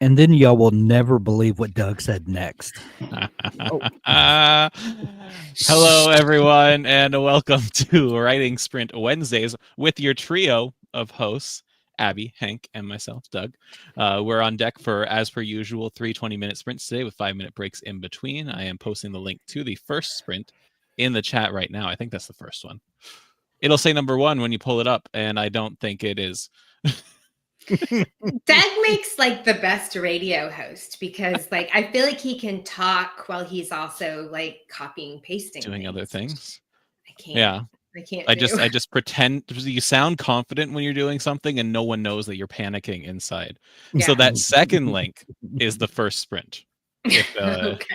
And then y'all will never believe what Doug said next. Oh, Hello, everyone, and welcome to Writing Sprint Wednesdays with your trio of hosts, Abby, Hank, and myself, Doug. We're on deck for, as per usual, 3 20-minute sprints today with 5-minute breaks in between. I am posting the link to the first sprint in the chat right now. I think that's the first one. It'll say number 1 when you pull it up, and I don't think it is. Doug makes like the best radio host because like I feel like he can talk while he's also like copying, pasting, doing other things. I can't. Yeah. I can't. I just pretend. You sound confident when you're doing something, and no one knows that you're panicking inside. Yeah. So that second link is the first sprint. If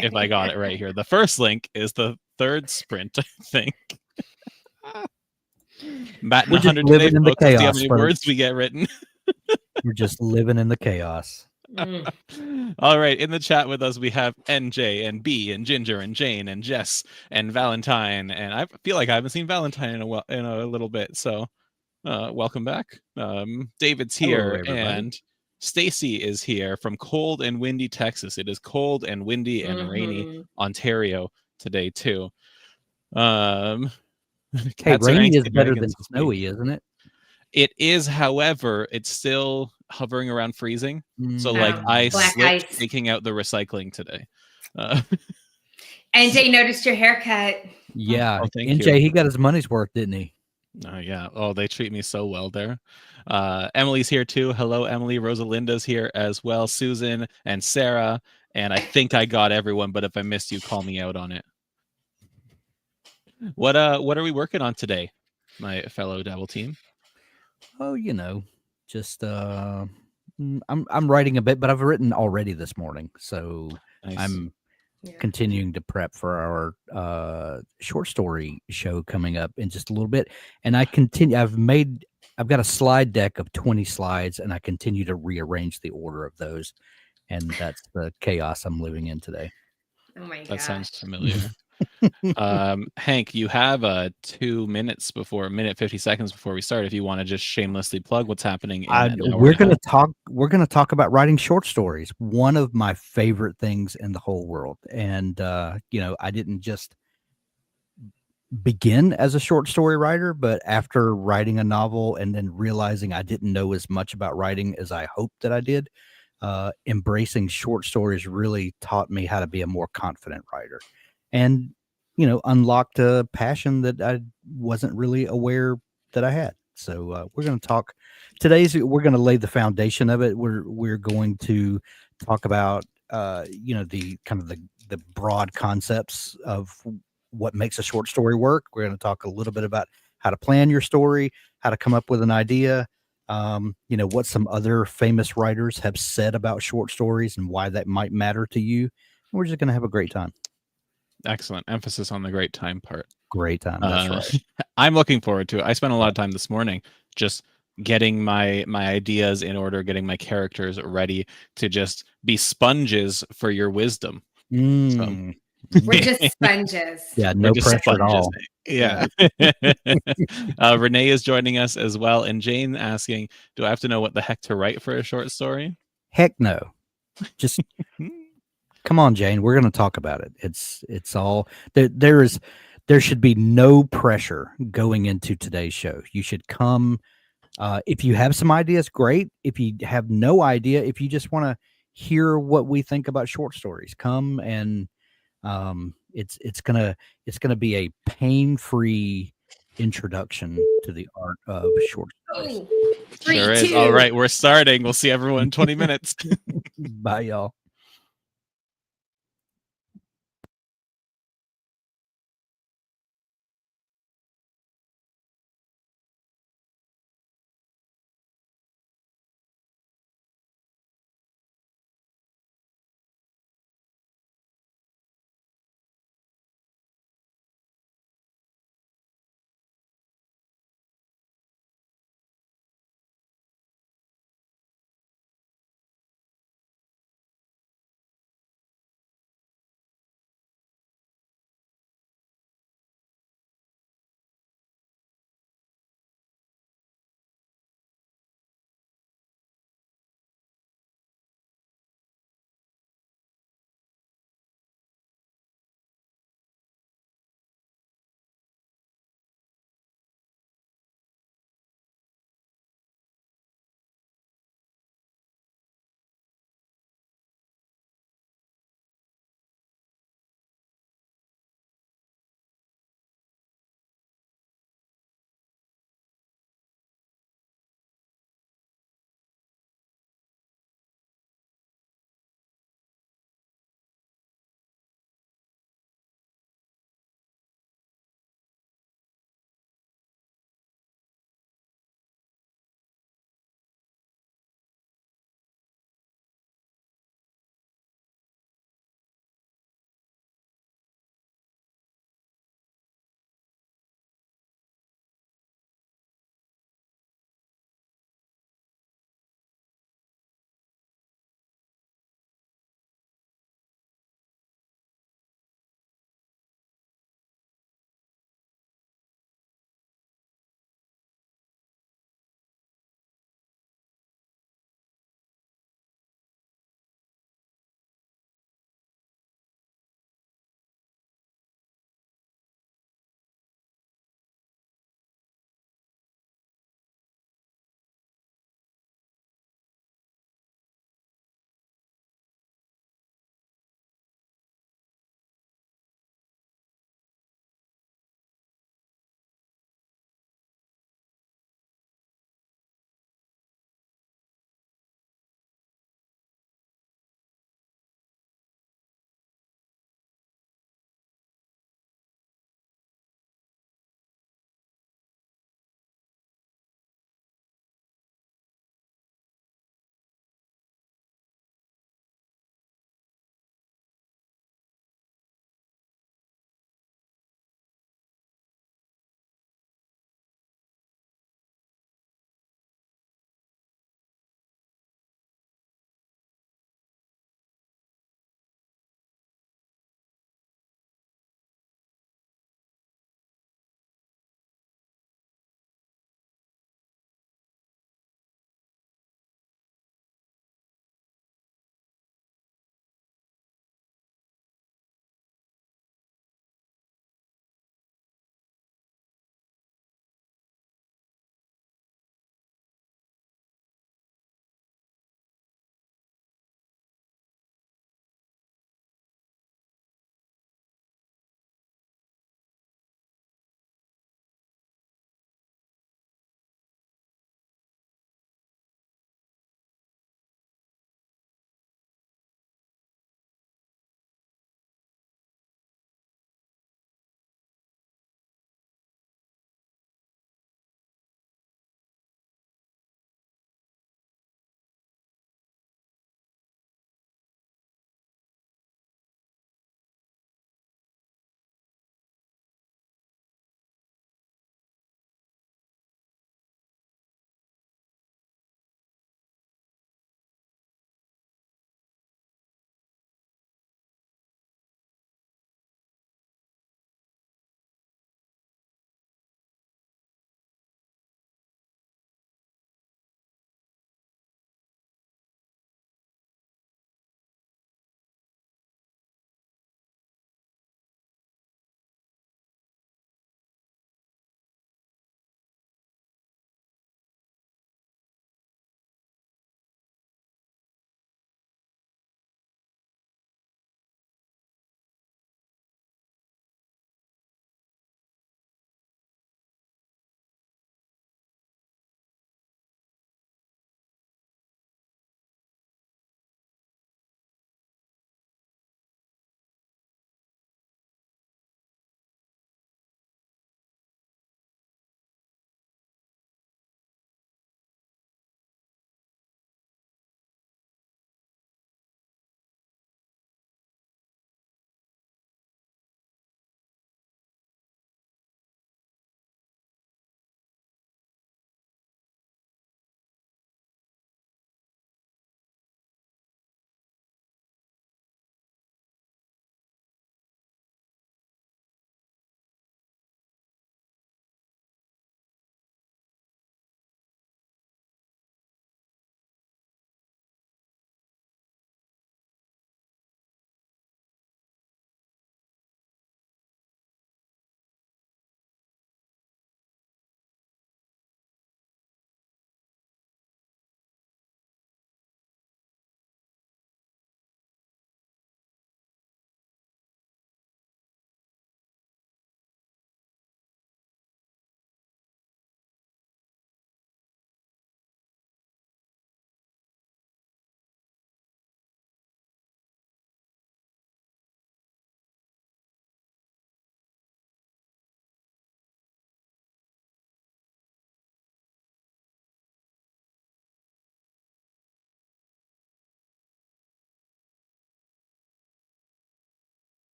if I got it right here, the first link is the third sprint. I think. Batting 100 today, in the folks. See how chaos, many folks. words we get written. We're just living in the chaos. All right, in the chat with us we have NJ and B and Ginger and Jane and Jess and Valentine, and I feel like I haven't seen Valentine in a little bit, so welcome back. David's here. Hello, And Stacy is here from cold and windy Texas. It is cold and windy and rainy Ontario today too. Hey, Cats are rainy is angsty better than dragons this week. snowy, isn't it? It is, however, it's still hovering around freezing. So like I Black slipped ice. taking out the recycling today. NJ noticed your haircut. Yeah. Oh, thank NJ, you. he got his money's worth, didn't he? Oh yeah. Oh, they treat me so well there. Emily's here too. Hello, Emily. Rosalinda's here as well. Susan and Sarah. And I think I got everyone, but if I missed you, call me out on it. What are we working on today, my fellow Dabble team? Oh, just I'm writing a bit, but I've written already this morning, so Nice. I'm continuing to prep for our short story show coming up in just a little bit. And I've got a slide deck of 20 slides, and I continue to rearrange the order of those. And that's the chaos I'm living in today. Oh my god. That sounds familiar. Hank, you have 2 minutes before, 50 seconds before we start. If you want to just shamelessly plug what's happening in we're going to talk about writing short stories, one of my favorite things in the whole world. And I didn't just begin as a short story writer, but after writing a novel and then realizing I didn't know as much about writing as I hoped that I did, embracing short stories really taught me how to be a more confident writer, and unlocked a passion that I wasn't really aware that I had. So we're going to talk we're going to lay the foundation of it. We're going to talk about the kind of the broad concepts of what makes a short story work. We're going to talk a little bit about how to plan your story, how to come up with an idea, what some other famous writers have said about short stories and why that might matter to you. We're just going to have a great time. Excellent. Emphasis on the great time part. Great time. That's right. I'm looking forward to it. I spent a lot of time this morning just getting my ideas in order, getting my characters ready to just be sponges for your wisdom. So. We're just sponges. Yeah, no pressure at all. Yeah. Renee is joining us as well, and Jane asking, do I have to know what the heck to write for a short story? Heck no. Just come on, Jane. We're going to talk about it. It's all there should be no pressure going into today's show. You should come. If you have some ideas, great. If you have no idea, if you just want to hear what we think about short stories, come and it's gonna be a pain-free introduction to the art of short stories. Sure is. All right, we're starting. We'll see everyone in 20 minutes. Bye, y'all.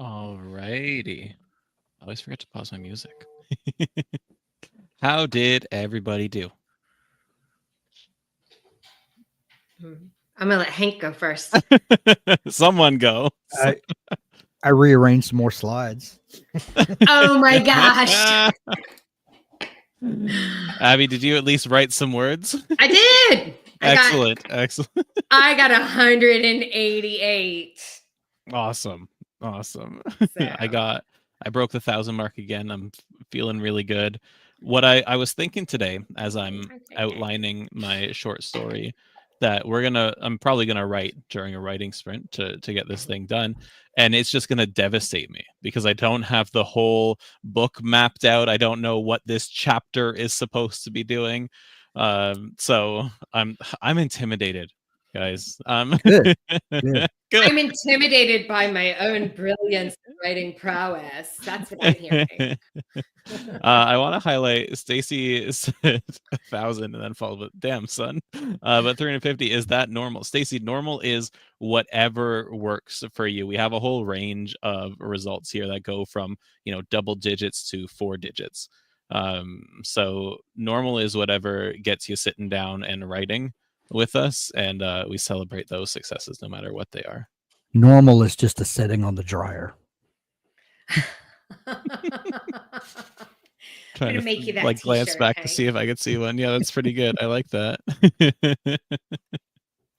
Alrighty. I always forget to pause my music. How did everybody do? I'm gonna let Hank go first. Someone go. I rearranged some more slides. Oh my gosh. Abby, did you at least write some words? I did. Excellent. I got 188. Awesome. So. I broke the 1,000 mark again. I'm feeling really good. What I was thinking today as I'm outlining my short story that I'm probably gonna write during a writing sprint to get this thing done. And it's just gonna devastate me because I don't have the whole book mapped out. I don't know what this chapter is supposed to be doing. So I'm intimidated, guys. Good. Good. I'm intimidated by my own brilliance and writing prowess. That's what I'm hearing. I want to highlight Stacy said 1,000 and then followed with damn son. But 350, is that normal? Stacy, normal is whatever works for you. We have a whole range of results here that go from double digits to 4 digits. So normal is whatever gets you sitting down and writing with us, and we celebrate those successes no matter what they are. Normal is just a setting on the dryer. Trying to make you that like glance back Hank. to see if I could see one. Yeah, that's pretty good. I like that.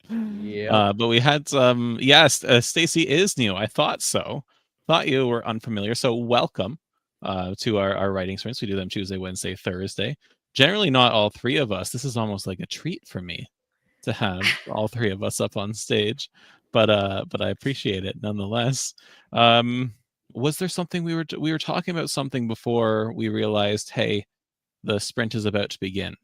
Yeah. But we had some. Yes, Stacy is new. I thought so. Thought you were unfamiliar. So welcome to our writing sprints. We do them Tuesday, Wednesday, Thursday. Generally, not all 3 of us. This is almost like a treat for me to have all 3 of us up on stage. But I appreciate it nonetheless. Was there something we were talking about something before we realized, hey, the sprint is about to begin?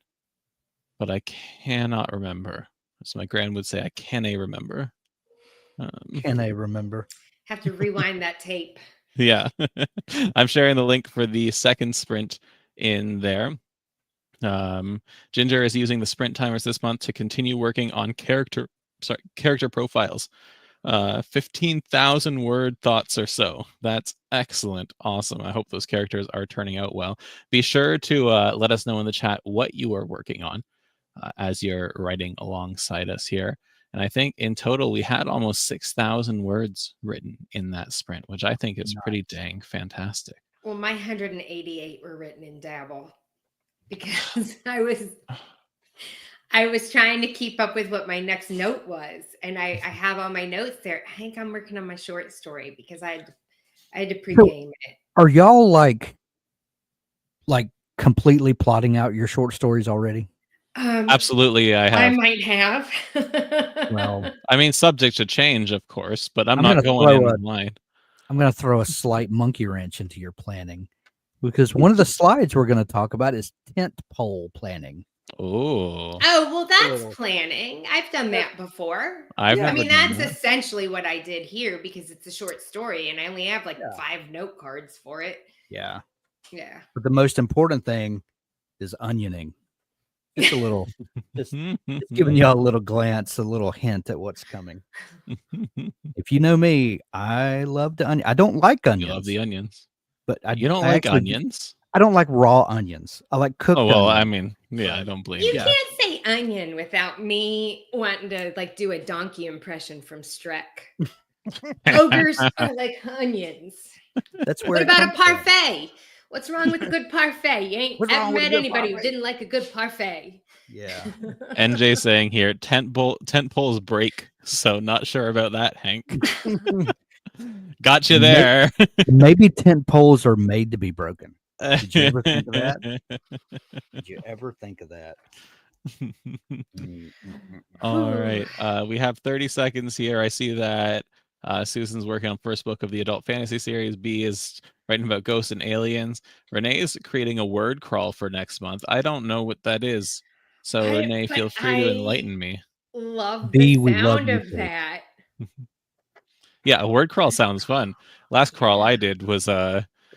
But I cannot remember. As my grand would say, I cannae remember. Can I remember? Have to rewind that tape. Yeah. I'm sharing the link for the second sprint in there. Ginger is using the sprint timers this month to continue working on character profiles. 15,000 word thoughts or so. That's excellent. Awesome. I hope those characters are turning out well. Be sure to let us know in the chat what you are working on as you're writing alongside us here. And I think in total we had almost 6,000 words written in that sprint, which I think is pretty dang fantastic. Well, my 188 were written in Dabble because I was trying to keep up with what my next note was, and I have all my notes there. Hank, I'm working on my short story because I had to pregame it. Are y'all like completely plotting out your short stories already? Absolutely, I have. I might have. Well, I mean, subject to change, of course, but I'm not going in line. I'm going to throw a slight monkey wrench into your planning because one of the slides we're going to talk about is tent pole planning. Oh, well, that's planning. I've done that before. I mean, that's essentially what I did here because it's a short story and I only have like 5 note cards for it. Yeah. Yeah. But the most important thing is onioning. Just a little, just giving y'all a little glance, a little hint at what's coming. If you know me, I love the onion. I don't like onions. You love the onions. But you don't like onions? I don't like raw onions. I like cooked onions. I mean, yeah, I don't blame you. You can't say onion without me wanting to like do a donkey impression from Shrek. Ogres are like onions. That's where. What about a parfait? What's wrong with a good parfait? You ain't ever met anybody who didn't like a good parfait. Yeah. NJ saying here, tent poles break. So not sure about that, Hank. Got you there. Maybe tent poles are made to be broken. Did you ever think of that? Did you ever think of that? All right. We have 30 seconds here. I see that Susan's working on first book of the adult fantasy series. B is writing about ghosts and aliens. Renee is creating a word crawl for next month. I don't know what that is. So Renee, feel free to enlighten me. Love the sound of that. Yeah, a word crawl sounds fun. Last crawl I did was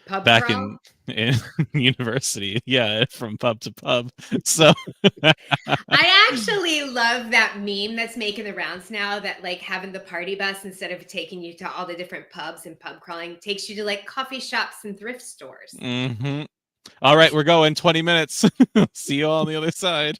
Pub back crawl? in university. Yeah, from pub to pub. So I actually love that meme that's making the rounds now, that like having the party bus, instead of taking you to all the different pubs and pub crawling, takes you to like coffee shops and thrift stores. All right, we're going 20 minutes. See you all on the other side.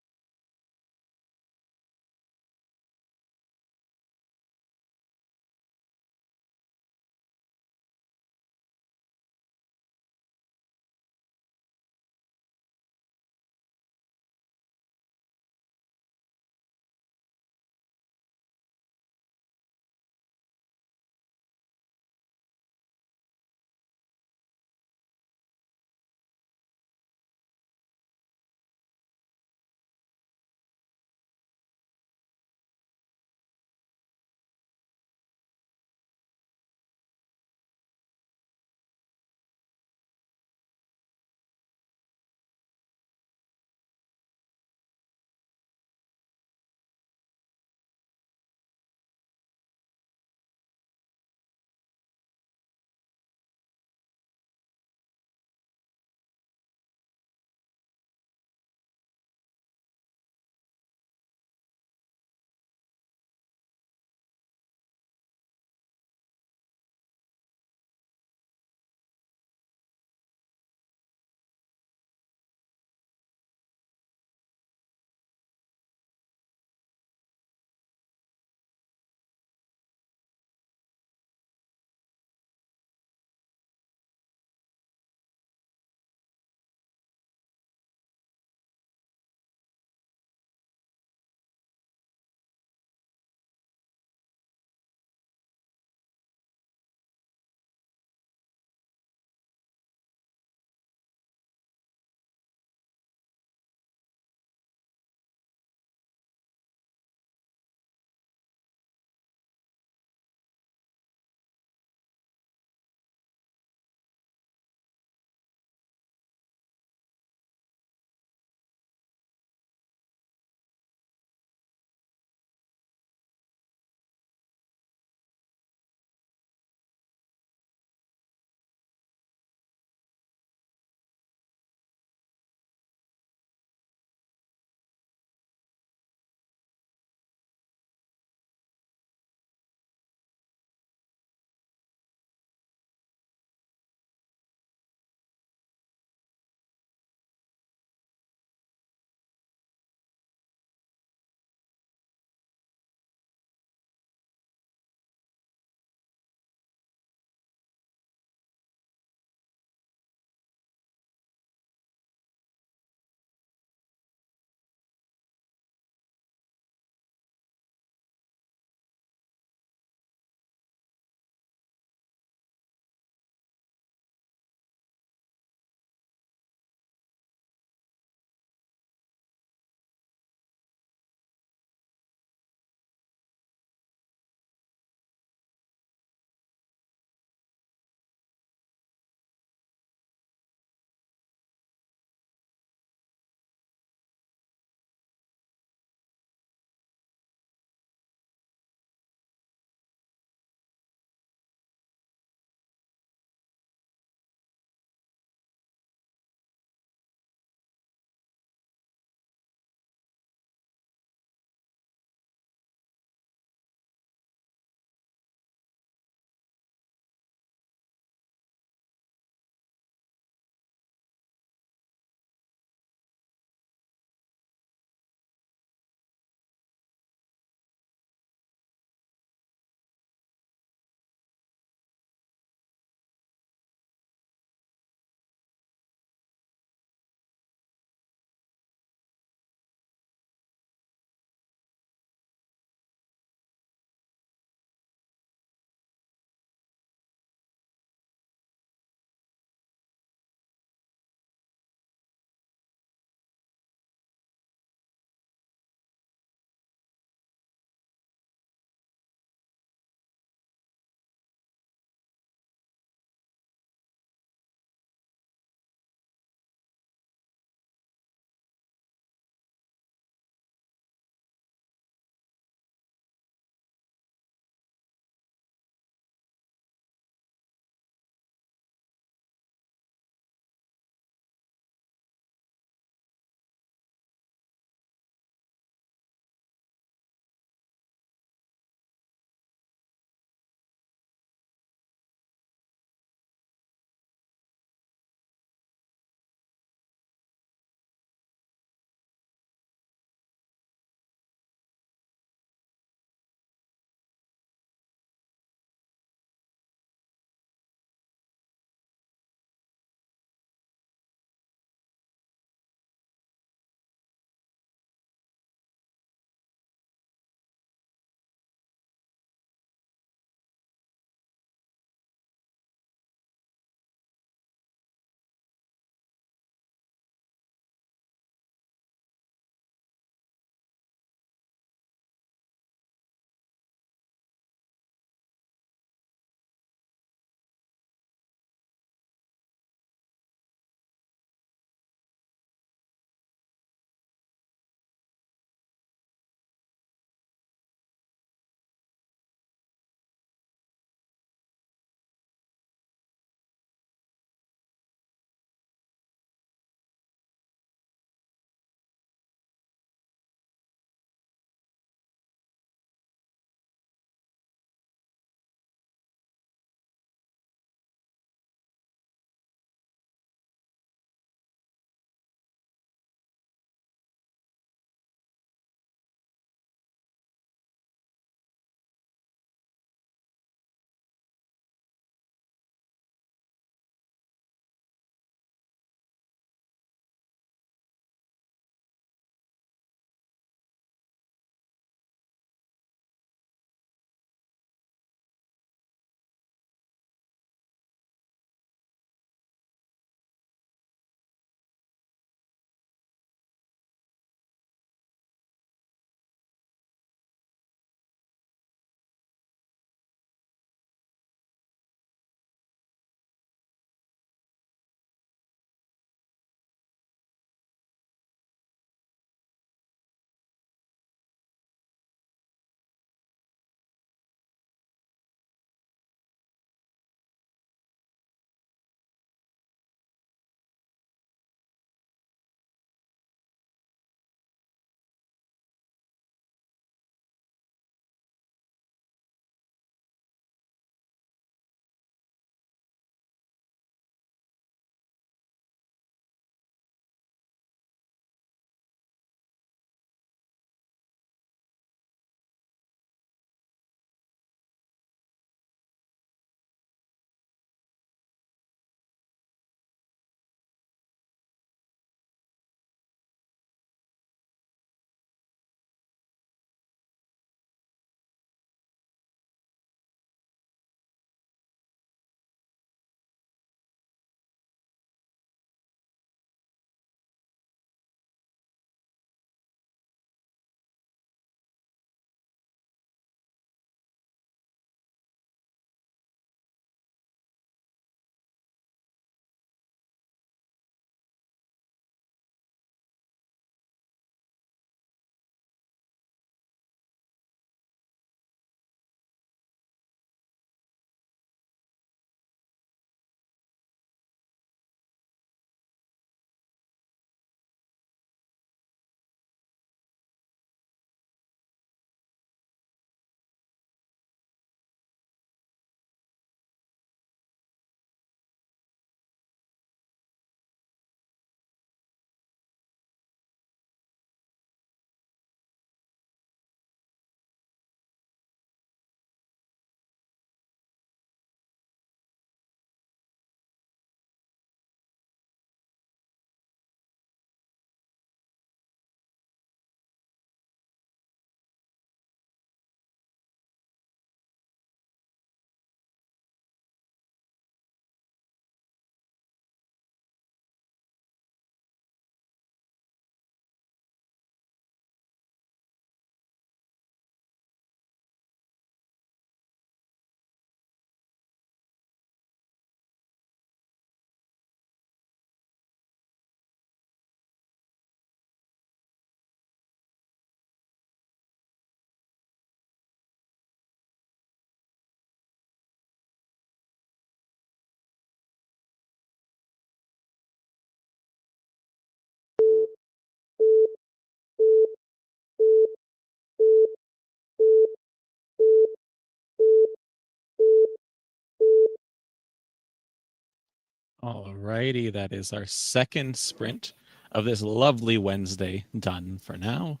Alrighty, that is our second sprint of this lovely Wednesday done for now.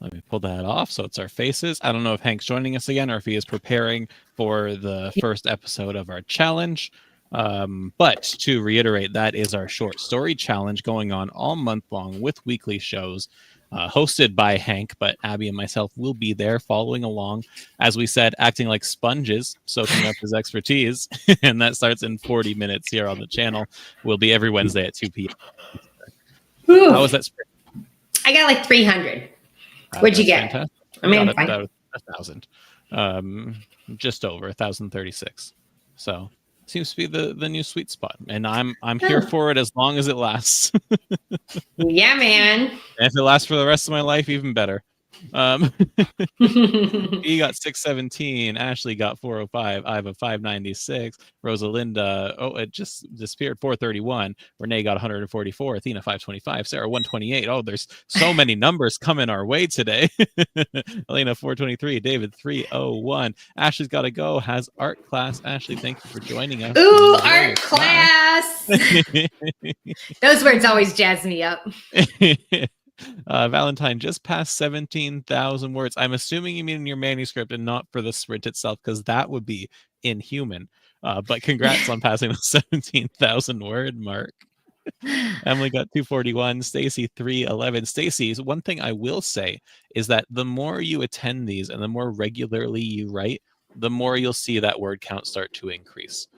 Let me pull that off. So it's our faces. I don't know if Hank's joining us again or if he is preparing for the first episode of our challenge. But to reiterate, that is our short story challenge going on all month long with weekly shows hosted by Hank. But Abby and myself will be there following along, as we said, acting like sponges, soaking up his expertise. And that starts in 40 minutes here on the channel. We'll be every Wednesday at 2 p.m. How was that sprint? I got like 300. What'd you get? Fantastic. I mean, about 1,000, just over 1,036. So seems to be the new sweet spot, and I'm here for it as long as it lasts. Yeah, man. And if it lasts for the rest of my life, even better. He got 617. Ashley got 405. I have a 596. Rosalinda, it just disappeared, 431. Renee got 144. Athena 525. Sarah 128. Oh, there's so many numbers coming our way today. Elena 423. David 301. Ashley's got to go. Has art class. Ashley, thank you for joining us. Ooh, art class. Those words always jazz me up. Valentine just passed 17,000 words. I'm assuming you mean in your manuscript and not for the sprint itself, because that would be inhuman. But congrats on passing the 17,000 word mark. Emily got 241. Stacy 311. Stacy's one thing I will say is that the more you attend these and the more regularly you write, the more you'll see that word count start to increase.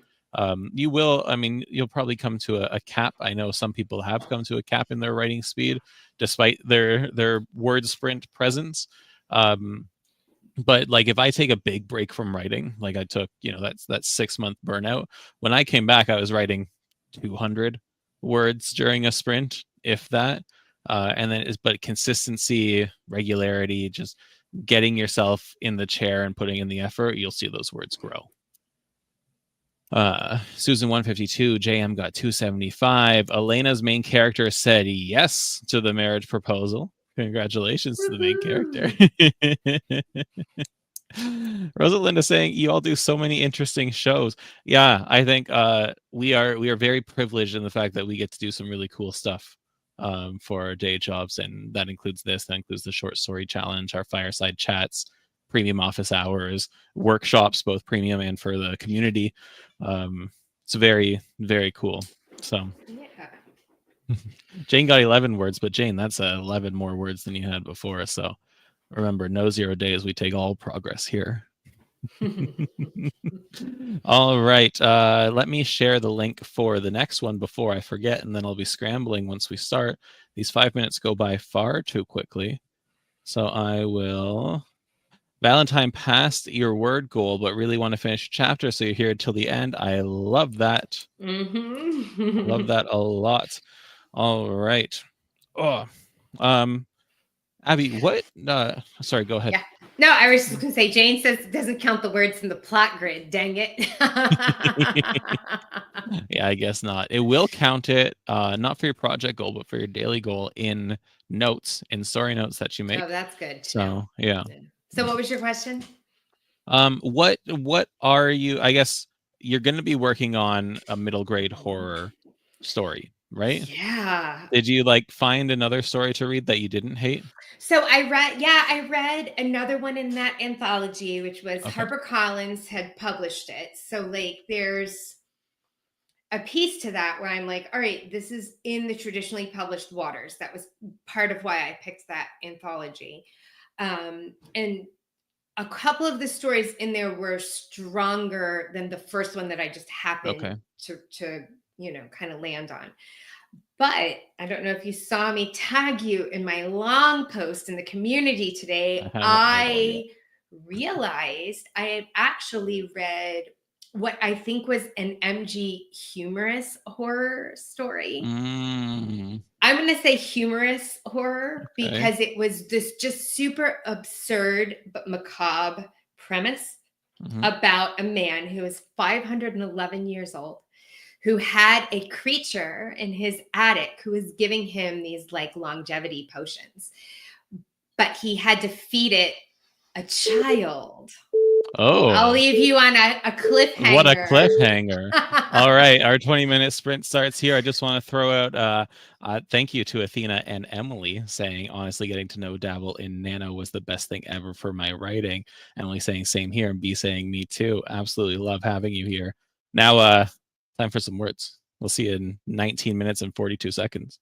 You'll probably come to a cap. I know some people have come to a cap in their writing speed despite their word sprint presence. But like if I take a big break from writing, like I took, that 6-month burnout, when I came back, I was writing 200 words during a sprint, if that. But consistency, regularity, just getting yourself in the chair and putting in the effort, you'll see those words grow. Susan 152, JM got 275. Elena's main character said yes to the marriage proposal. Congratulations to the main character. Rosalinda saying you all do so many interesting shows. Yeah, I think we are very privileged in the fact that we get to do some really cool stuff for our day jobs, and that includes this. That includes the short story challenge, our fireside chats, premium office hours, workshops, both premium and for the community. It's very, very cool. So yeah. Jane got 11 words, but Jane, that's 11 more words than you had before. So remember, no 0 days. We take all progress here. All right. Let me share the link for the next one before I forget, and then I'll be scrambling once we start. These 5 minutes go by far too quickly. So I will... Valentine passed your word goal, but really want to finish a chapter, so you're here till the end. I love that. Love that a lot. All right. Abby, what? Sorry, go ahead. Yeah. No, I was just going to say, Jane says it doesn't count the words in the plot grid. Dang it. Yeah, I guess not. It will count it, not for your project goal, but for your daily goal in notes, in story notes that you make. Oh, that's good. So, yeah. So what was your question? What are you, I guess you're going to be working on a middle grade horror story, right? Yeah. Did you find another story to read that you didn't hate? So I read another one in that anthology, which was HarperCollins had published it. So there's a piece to that where I'm like, all right, this is in the traditionally published waters. That was part of why I picked that anthology. And a couple of the stories in there were stronger than the first one that I just happened to kind of land on. But I don't know if you saw me tag you in my long post in the community today. I realized I had actually read what I think was an MG humorous horror story. I'm going to say humorous horror because it was this just super absurd but macabre premise about a man who is 511 years old, who had a creature in his attic who was giving him these longevity potions, but he had to feed it a child. I'll Oh, leave you on a cliffhanger. what a cliffhanger. All right, our 20-minute sprint starts here. I just want to throw out thank you to Athena and Emily saying, honestly, getting to know Dabble in Nano was the best thing ever for my writing. Emily saying same here, and B saying me too. Absolutely love having you here. Now, time for some words. We'll see you in 19 minutes and 42 seconds.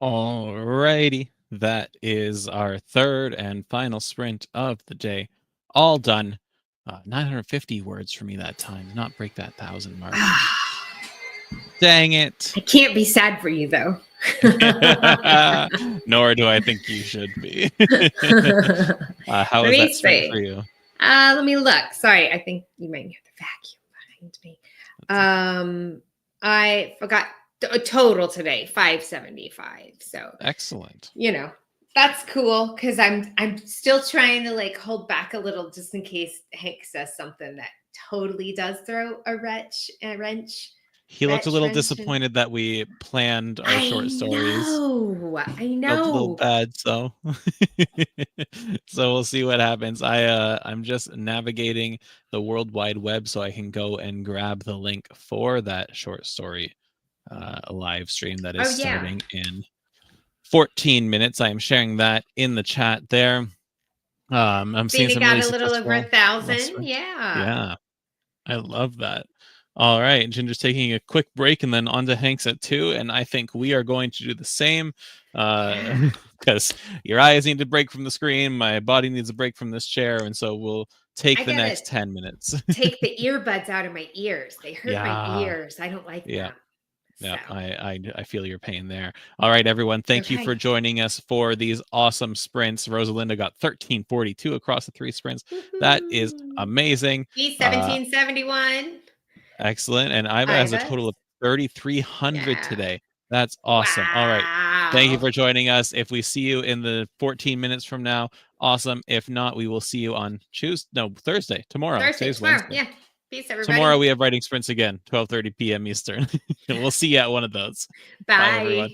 Alrighty, that is our third and final sprint of the day. All done. 950 words for me that time. Did not break that 1,000 mark. Dang it. I can't be sad for you though. Nor do I think you should be. How Let is me that sprint see. for you? Let me look. Sorry, I think you might hear the vacuum behind me. I forgot a total today, 575. So Excellent. that's cool because I'm still trying to like hold back a little just in case Hank says something that totally does throw a wrench. He looked a little Wrench. disappointed that we planned our short stories. I Felt a little know. bad, so so we'll see what happens. I'm just navigating the World Wide Web so I can go and grab the link for that short story live stream that is starting in 14 minutes. I am sharing that in the chat there. I'm seeing some really got a little over 1,000. Yeah, I love that. All right, Ginger's taking a quick break and then on to Hank's at 2, and I think we are going to do the same because your eyes need to break from the screen, my body needs a break from this chair, and so we'll take the next 10 minutes. Take the earbuds out of my ears. They hurt my ears. I don't like them. Yeah, I feel your pain there. All right, everyone. Thank you for joining us for these awesome sprints. Rosalinda got 1342 across the 3 sprints. Woo-hoo. That is amazing. E1771. Excellent. And Iva has a total of 3,300 today. That's awesome. Wow. All right. Thank you for joining us. If we see you in the 14 minutes from now, awesome. If not, we will see you on Thursday. Tomorrow. Today's Wednesday. Yeah. Peace, everybody. Tomorrow we have writing sprints again, 12:30 p.m. Eastern. We'll see you at one of those. Bye. Bye everyone.